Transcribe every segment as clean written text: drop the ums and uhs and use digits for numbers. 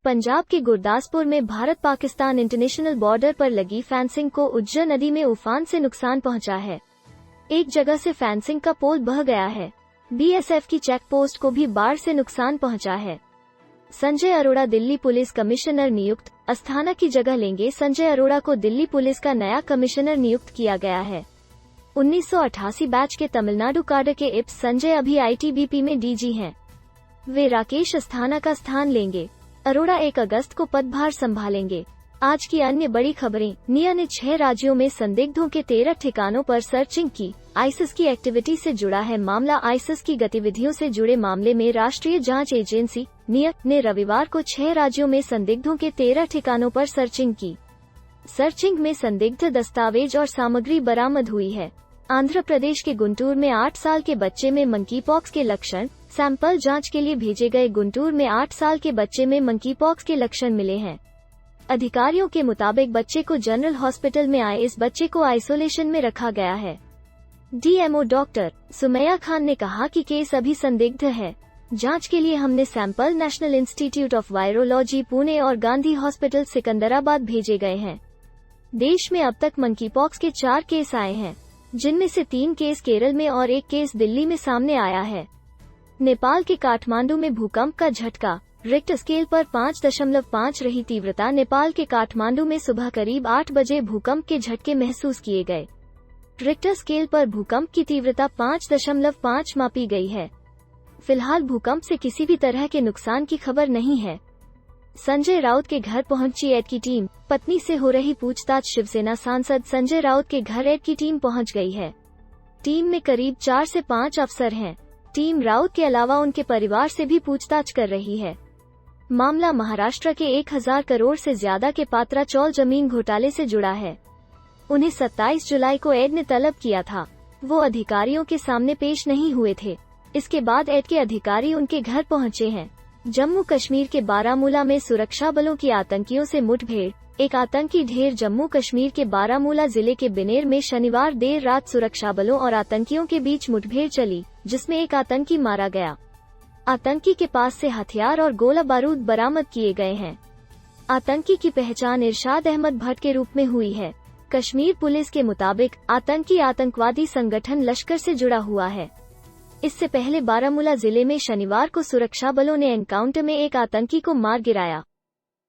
पंजाब के गुरदासपुर में Bharat Pakistan international border पर लगी फेंसिंग को उज्जर नदी में उफान से नुकसान पहुंचा है। एक जगह से फेंसिंग का पोल बह गया है। बीएसएफ की चेक पोस्ट को भी बाढ़ से नुकसान पहुंचा है। संजय अरोड़ा दिल्ली पुलिस कमिश्नर नियुक्त, अस्थाना की जगह लेंगे। संजय अरोड़ा को दिल्ली पुलिस का नया कमिश्नर नियुक्त किया गया है। 1988 बैच के तमिलनाडु काडर के इप्स संजय अभी आईटीबीपी में डीजी हैं। वे राकेश अस्थाना का स्थान लेंगे। अरोड़ा 1 अगस्त को पदभार संभालेंगे। आज की अन्य बड़ी खबरें। निया ने 6 राज्यों में संदिग्धों के 13 ठिकानों पर सर्चिंग की। आईसिस की एक्टिविटी से जुड़ा है मामला। आईसिस की गतिविधियों से जुड़े मामले में राष्ट्रीय जांच एजेंसी निया ने रविवार को 6 राज्यों में संदिग्धों के 13 ठिकानों पर सर्चिंग की। सर्चिंग में संदिग्ध दस्तावेज और सामग्री बरामद हुई है। आंध्र प्रदेश के गुंटूर में 8 साल के बच्चे में मंकीपॉक्स के लक्षण। सैंपल जांच के लिए भेजे गए गुंटूर में 8 साल के बच्चे में मंकीपॉक्स के लक्षण मिले हैं। अधिकारियों के मुताबिक बच्चे को जनरल हॉस्पिटल में आए इस बच्चे को आइसोलेशन में रखा गया है। डीएमओ डॉक्टर सुमैया खान ने कहा कि केस अभी संदिग्ध है। जांच के लिए हमने sample national institute of virology Pune और गांधी हॉस्पिटल सिकंदराबाद भेजे गए हैं। देश में अब तक मंकीपॉक्स के 4 केस आए हैं, जिनमें से 3 केस केरल में और 1 केस दिल्ली में सामने आया है। नेपाल के काठमांडू में भूकंप का झटका। रिक्टर स्केल पर 5.5 रही तीव्रता। नेपाल के काठमांडू में सुबह करीब 8 बजे भूकंप के झटके महसूस किए गए। रिक्टर स्केल पर भूकंप की तीव्रता 5.5 मापी गई है। फिलहाल भूकंप से किसी भी तरह के नुकसान की खबर नहीं है। संजय राउत के घर पहुंची एड की टीम। पत्नी से हो रही पूछताछ। शिवसेना सांसद संजय राउत के घर एड की टीम पहुंच गई है। टीम में करीब 4 से 5 अफसर हैं। टीम राउत के अलावा उनके परिवार से भी पूछताछ कर रही है। मामला महाराष्ट्र के 1000 करोड़ से ज्यादा के पात्रा चौल जमीन घोटाले से जुड़ा है। उन्हें 27 जुलाई को एड ने तलब किया था। वो अधिकारियों के सामने पेश नहीं हुए थे। इसके बाद एड के अधिकारी उनके घर पहुंचे हैं। जम्मू कश्मीर के बारामूला में सुरक्षा बलों की आतंकियों से मुठभेड़। एक आतंकी ढेर। जम्मू कश्मीर के बारामूला जिले के बिनेर में शनिवार देर रात सुरक्षा बलों और आतंकियों के बीच मुठभेड़ चली, जिसमें एक आतंकी मारा गया। आतंकी के पास से हथियार और गोला बारूद बरामद किए गए हैं। आतंकी की पहचान इरशाद अहमद भट्ट के रूप में हुई है। कश्मीर पुलिस के मुताबिक आतंकी आतंकवादी संगठन लश्कर से जुड़ा हुआ है। इससे पहले बारामूला जिले में शनिवार को सुरक्षा बलों ने एनकाउंटर में एक आतंकी को मार गिराया।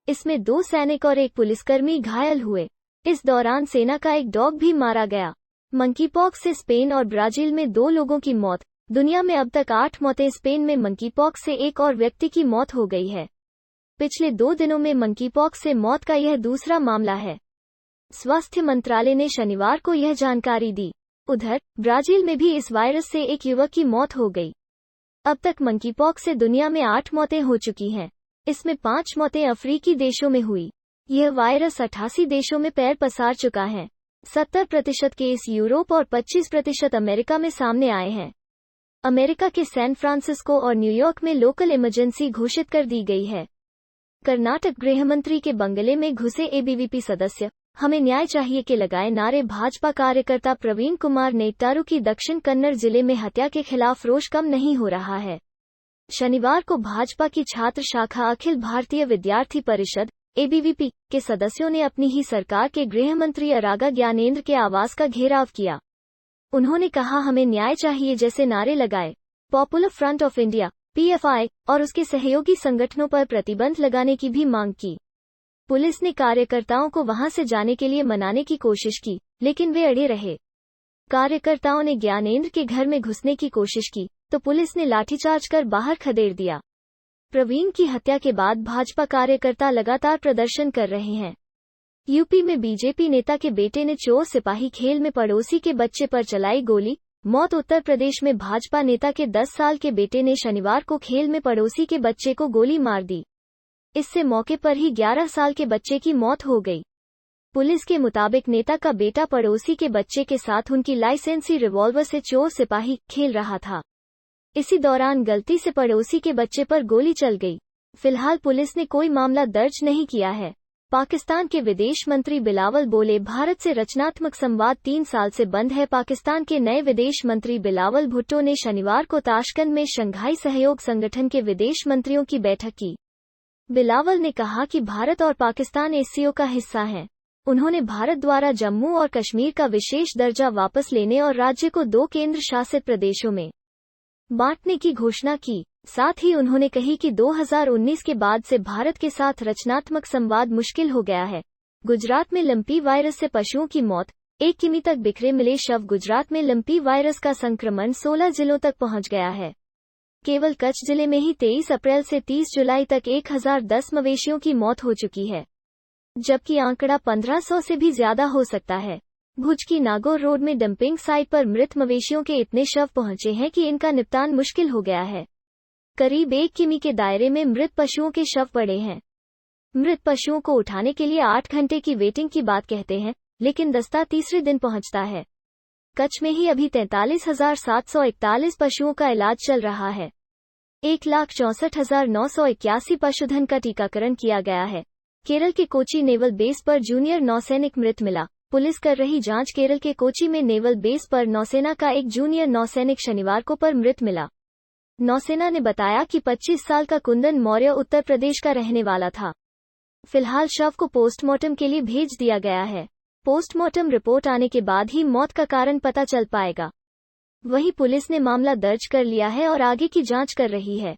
इसमें 2 सैनिक और 1 पुलिसकर्मी घायल हुए। इस दौरान सेना का एक डॉग भी मारा गया। मंकीपॉक्स से स्पेन और ब्राजील में 2 लोगों की मौत। दुनिया में अब तक 8 मौतें। स्पेन में मंकीपॉक्स से 1 और व्यक्ति की मौत हो गई है। पिछले 2 दिनों में मंकीपॉक्स से मौत का यह दूसरा मामला है। स्वास्थ्य मंत्रालय ने शनिवार को यह जानकारी दी। उधर ब्राजील में भी इस वायरस से एक युवक की मौत हो गई। अब तक मंकीपॉक्स से दुनिया में 8 मौतें हो चुकी हैं। इसमें 5 मौतें अफ्रीकी देशों में हुई। यह वायरस 88 देशों में पैर पसार चुका है। 70% केस यूरोप और 25% अमेरिका में सामने आए हैं। अमेरिका के सैन फ्रांसिस्को और न्यूयॉर्क में लोकल इमरजेंसी घोषित कर दी गई है। कर्नाटक गृहमंत्री के बंगले में घुसे एबीवीपी सदस्य। हमें न्याय चाहिए के लगाए नारे। भाजपा कार्यकर्ता प्रवीण कुमार नेट्टारू की दक्षिण कन्नड़ जिले में हत्या के खिलाफ रोष कम नहीं हो रहा है। शनिवार को भाजपा की छात्र शाखा अखिल भारतीय विद्यार्थी परिषद एबीवीपी के सदस्यों ने अपनी ही सरकार के गृहमंत्री अरागा ज्ञानेंद्र के आवास का घेराव किया। उन्होंने कहा, हमें न्याय चाहिए जैसे नारे लगाए। Popular front of India PFI और उसके सहयोगी संगठनों पर प्रतिबंध लगाने की भी मांग की। पुलिस ने कार्यकर्ताओं को वहां से जाने के लिए मनाने की कोशिश की, लेकिन वे अड़े रहे। कार्यकर्ताओं ने ज्ञानेंद्र के घर में घुसने की कोशिश की तो पुलिस ने लाठीचार्ज कर बाहर खदेड़ दिया। प्रवीण की हत्या के बाद भाजपा कार्यकर्ता लगातार प्रदर्शन कर रहे हैं। यूपी में बीजेपी नेता के बेटे ने चोर सिपाही खेल में पड़ोसी के बच्चे पर चलाई गोली, मौत। उत्तर प्रदेश में भाजपा नेता के 10 साल के बेटे ने शनिवार को खेल में पड़ोसी के बच्चे को गोली मार दी। इससे मौके पर ही 11 साल के बच्चे की मौत हो गई। पुलिस के मुताबिक नेता का बेटा पड़ोसी के बच्चे के साथ उनकी लाइसेंसी रिवॉल्वर से चोर सिपाही खेल रहा था। इसी दौरान गलती से पड़ोसी के बच्चे पर गोली चल गई। फिलहाल पुलिस ने कोई मामला दर्ज नहीं किया है। पाकिस्तान के विदेश मंत्री बिलावल बोले, भारत से रचनात्मक संवाद 3 साल से बंद है। पाकिस्तान के नए विदेश मंत्री बिलावल भुट्टो ने शनिवार को ताशकंद में शंघाई सहयोग संगठन के विदेश मंत्रियों की बैठक की। बिलावल ने कहा कि भारत और पाकिस्तान एससीओ का हिस्सा हैं। उन्होंने भारत द्वारा जम्मू और कश्मीर का विशेष दर्जा वापस लेने और राज्य को 2 केंद्र शासित प्रदेशों में बांटने की घोषणा की। साथ ही उन्होंने कही कि 2019 के बाद से भारत के साथ रचनात्मक संवाद मुश्किल हो गया है। गुजरात में लंपी वायरस से पशुओं की मौत, 1 किमी तक बिखरे मिले शव। गुजरात में लंपी वायरस का संक्रमण 16 जिलों तक पहुंच गया है। केवल कच्छ जिले में ही 23 अप्रैल से 30 जुलाई तक 1010 मवेशियों की मौत हो चुकी है, जबकि आंकड़ा 1500 से भी ज्यादा हो सकता है। भुज की नागौर रोड में डंपिंग साइट पर मृत मवेशियों के इतने शव पहुंचे हैं कि इनका निपटान मुश्किल हो गया है। करीब 1 किमी के दायरे में मृत पशुओं के शव पड़े हैं। मृत पशुओं को उठाने के लिए 8 घंटे की वेटिंग की बात कहते हैं, लेकिन दस्ता तीसरे दिन पहुंचता है। कच्छ में ही अभी 43,741 पशुओं का इलाज चल रहा है। 1,64,981 पशुधन का टीकाकरण किया गया है। केरल के कोची नेवल बेस पर जूनियर नौसैनिक मृत मिला। पुलिस कर रही जांच। केरल के कोची में नेवल बेस पर नौसेना का एक जूनियर नौसैनिक शनिवार को पर मृत मिला। नौसेना ने बताया कि 25 साल का कुंदन मौर्य उत्तर प्रदेश का रहने वाला था। फिलहाल शव को पोस्टमार्टम के लिए भेज दिया गया है। पोस्टमार्टम रिपोर्ट आने के बाद ही मौत का कारण पता चल पाएगा। वहीं पुलिस ने मामला दर्ज कर लिया है और आगे की जांच कर रही है।